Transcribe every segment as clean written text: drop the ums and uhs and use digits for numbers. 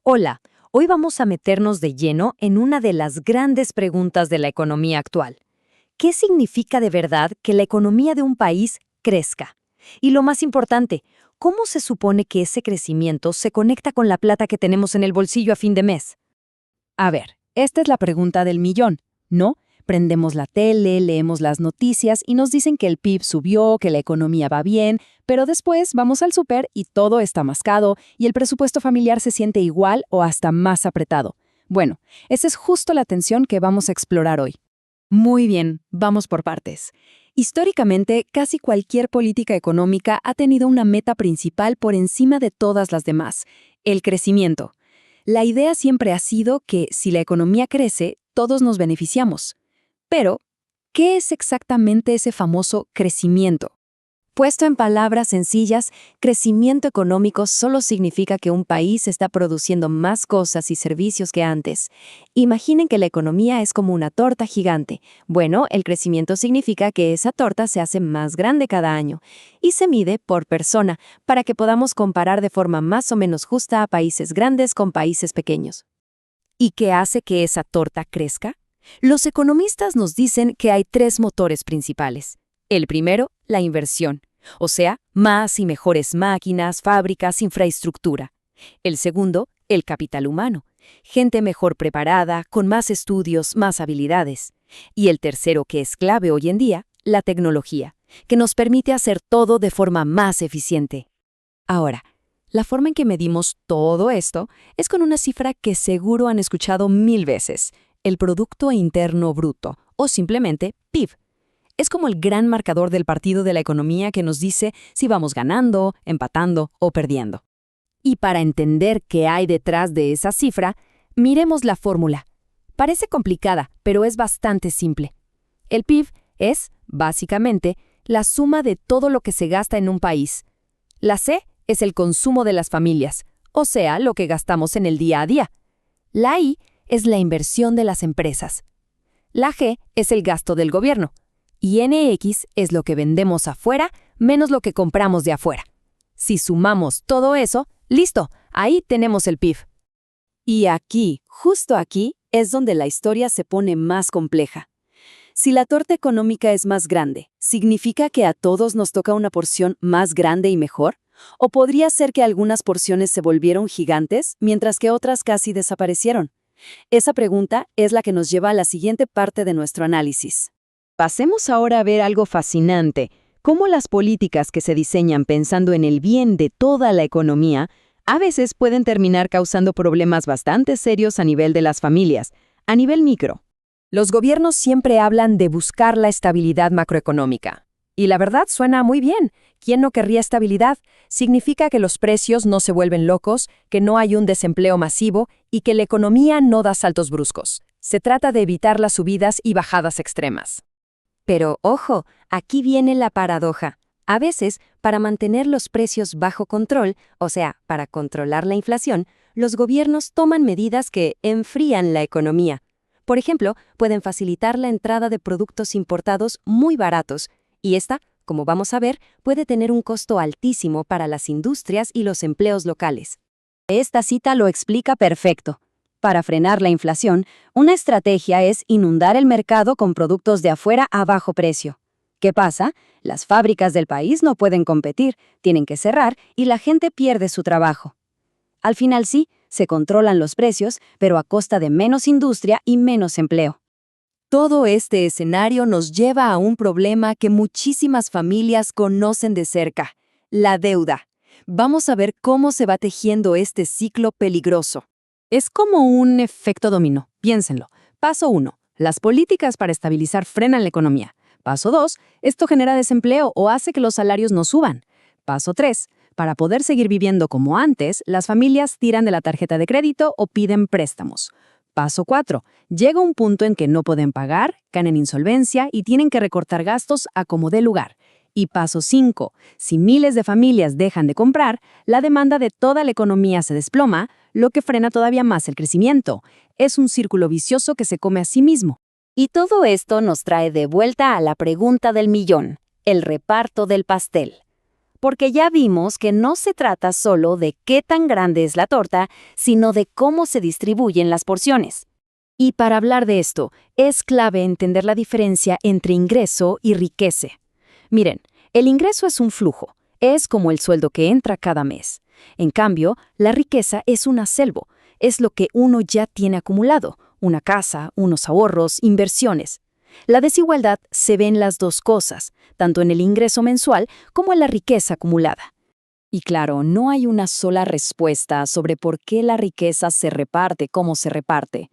Hola, hoy vamos a meternos de lleno en una de las grandes preguntas de la economía actual. ¿Qué significa de verdad que la economía de un país crezca? Y lo más importante, ¿cómo se supone que ese crecimiento se conecta con la plata que tenemos en el bolsillo a fin de mes? A ver, esta es la pregunta del millón, ¿no? Prendemos la tele, leemos las noticias y nos dicen que el PIB subió, que la economía va bien, pero después vamos al súper y todo está mascado y el presupuesto familiar se siente igual o hasta más apretado. Bueno, esa es justo la tensión que vamos a explorar hoy. Muy bien, vamos por partes. Históricamente, casi cualquier política económica ha tenido una meta principal por encima de todas las demás: el crecimiento. La idea siempre ha sido que si la economía crece, todos nos beneficiamos. Pero, ¿qué es exactamente ese famoso crecimiento? Puesto en palabras sencillas, crecimiento económico solo significa que un país está produciendo más cosas y servicios que antes. Imaginen que la economía es como una torta gigante. Bueno, el crecimiento significa que esa torta se hace más grande cada año y se mide por persona para que podamos comparar de forma más o menos justa a países grandes con países pequeños. ¿Y qué hace que esa torta crezca? Los economistas nos dicen que hay tres motores principales. El primero, la inversión, o sea, más y mejores máquinas, fábricas, infraestructura. El segundo, el capital humano, gente mejor preparada, con más estudios, más habilidades. Y el tercero, que es clave hoy en día, la tecnología, que nos permite hacer todo de forma más eficiente. Ahora, la forma en que medimos todo esto es con una cifra que seguro han escuchado 1000 veces: el Producto Interno Bruto, o simplemente PIB. Es como el gran marcador del partido de la economía que nos dice si vamos ganando, empatando o perdiendo. Y para entender qué hay detrás de esa cifra, miremos la fórmula. Parece complicada, pero es bastante simple. El PIB es, básicamente, la suma de todo lo que se gasta en un país. La C es el consumo de las familias, o sea, lo que gastamos en el día a día. La I es la inversión de las empresas. La G es el gasto del gobierno. Y NX es lo que vendemos afuera menos lo que compramos de afuera. Si sumamos todo eso, ¡listo! Ahí tenemos el PIB. Y aquí, justo aquí, es donde la historia se pone más compleja. Si la torta económica es más grande, ¿significa que a todos nos toca una porción más grande y mejor? ¿O podría ser que algunas porciones se volvieron gigantes, mientras que otras casi desaparecieron? Esa pregunta es la que nos lleva a la siguiente parte de nuestro análisis. Pasemos ahora a ver algo fascinante: cómo las políticas que se diseñan pensando en el bien de toda la economía a veces pueden terminar causando problemas bastante serios a nivel de las familias, a nivel micro. Los gobiernos siempre hablan de buscar la estabilidad macroeconómica. Y la verdad suena muy bien. ¿Quién no querría estabilidad? Significa que los precios no se vuelven locos, que no hay un desempleo masivo y que la economía no da saltos bruscos. Se trata de evitar las subidas y bajadas extremas. Pero, ojo, aquí viene la paradoja. A veces, para mantener los precios bajo control, o sea, para controlar la inflación, los gobiernos toman medidas que enfrían la economía. Por ejemplo, pueden facilitar la entrada de productos importados muy baratos, y esta, como vamos a ver, puede tener un costo altísimo para las industrias y los empleos locales. Esta cita lo explica perfecto. Para frenar la inflación, una estrategia es inundar el mercado con productos de afuera a bajo precio. ¿Qué pasa? Las fábricas del país no pueden competir, tienen que cerrar y la gente pierde su trabajo. Al final sí, se controlan los precios, pero a costa de menos industria y menos empleo. Todo este escenario nos lleva a un problema que muchísimas familias conocen de cerca: la deuda. Vamos a ver cómo se va tejiendo este ciclo peligroso. Es como un efecto dominó, piénsenlo. Paso 1. Las políticas para estabilizar frenan la economía. Paso 2. Esto genera desempleo o hace que los salarios no suban. Paso 3. Para poder seguir viviendo como antes, las familias tiran de la tarjeta de crédito o piden préstamos. Paso 4. Llega un punto en que no pueden pagar, caen en insolvencia y tienen que recortar gastos a como dé lugar. Y paso 5. Si miles de familias dejan de comprar, la demanda de toda la economía se desploma, lo que frena todavía más el crecimiento. Es un círculo vicioso que se come a sí mismo. Y todo esto nos trae de vuelta a la pregunta del millón: el reparto del pastel. porque ya vimos que no se trata solo de qué tan grande es la torta, sino de cómo se distribuyen las porciones. Y para hablar de esto, es clave entender la diferencia entre ingreso y riqueza. Miren, el ingreso es un flujo, es como el sueldo que entra cada mes. En cambio, la riqueza es un acervo, es lo que uno ya tiene acumulado, una casa, unos ahorros, inversiones. La desigualdad se ve en las dos cosas, tanto en el ingreso mensual como en la riqueza acumulada. Y claro, no hay una sola respuesta sobre por qué la riqueza se reparte como se reparte.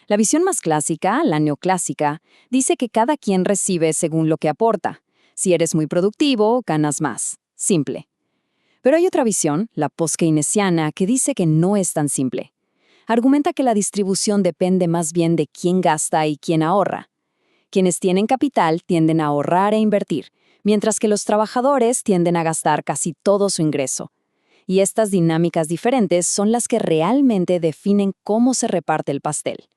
La visión más clásica, la neoclásica, dice que cada quien recibe según lo que aporta. Si eres muy productivo, ganas más. Simple. Pero hay otra visión, la post-keynesiana, que dice que no es tan simple. Argumenta que la distribución depende más bien de quién gasta y quién ahorra. Quienes tienen capital tienden a ahorrar e invertir, mientras que los trabajadores tienden a gastar casi todo su ingreso. Y estas dinámicas diferentes son las que realmente definen cómo se reparte el pastel.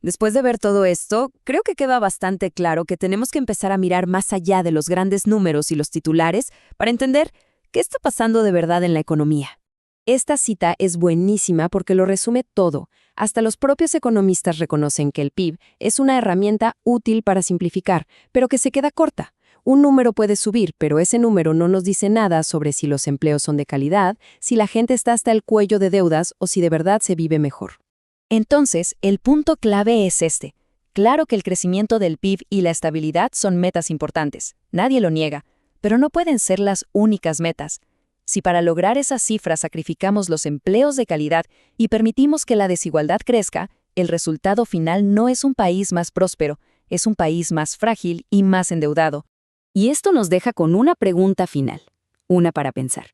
Después de ver todo esto, creo que queda bastante claro que tenemos que empezar a mirar más allá de los grandes números y los titulares para entender qué está pasando de verdad en la economía. Esta cita es buenísima porque lo resume todo. Hasta los propios economistas reconocen que el PIB es una herramienta útil para simplificar, pero que se queda corta. Un número puede subir, pero ese número no nos dice nada sobre si los empleos son de calidad, si la gente está hasta el cuello de deudas o si de verdad se vive mejor. Entonces, el punto clave es este. Claro que el crecimiento del PIB y la estabilidad son metas importantes, nadie lo niega, pero no pueden ser las únicas metas. Si para lograr esas cifras sacrificamos los empleos de calidad y permitimos que la desigualdad crezca, el resultado final no es un país más próspero, es un país más frágil y más endeudado. Y esto nos deja con una pregunta final, una para pensar.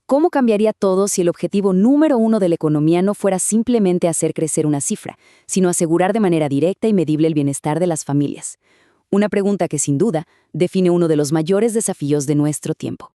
¿Cómo cambiaría todo si el objetivo número uno de la economía no fuera simplemente hacer crecer una cifra, sino asegurar de manera directa y medible el bienestar de las familias? Una pregunta que sin duda define uno de los mayores desafíos de nuestro tiempo.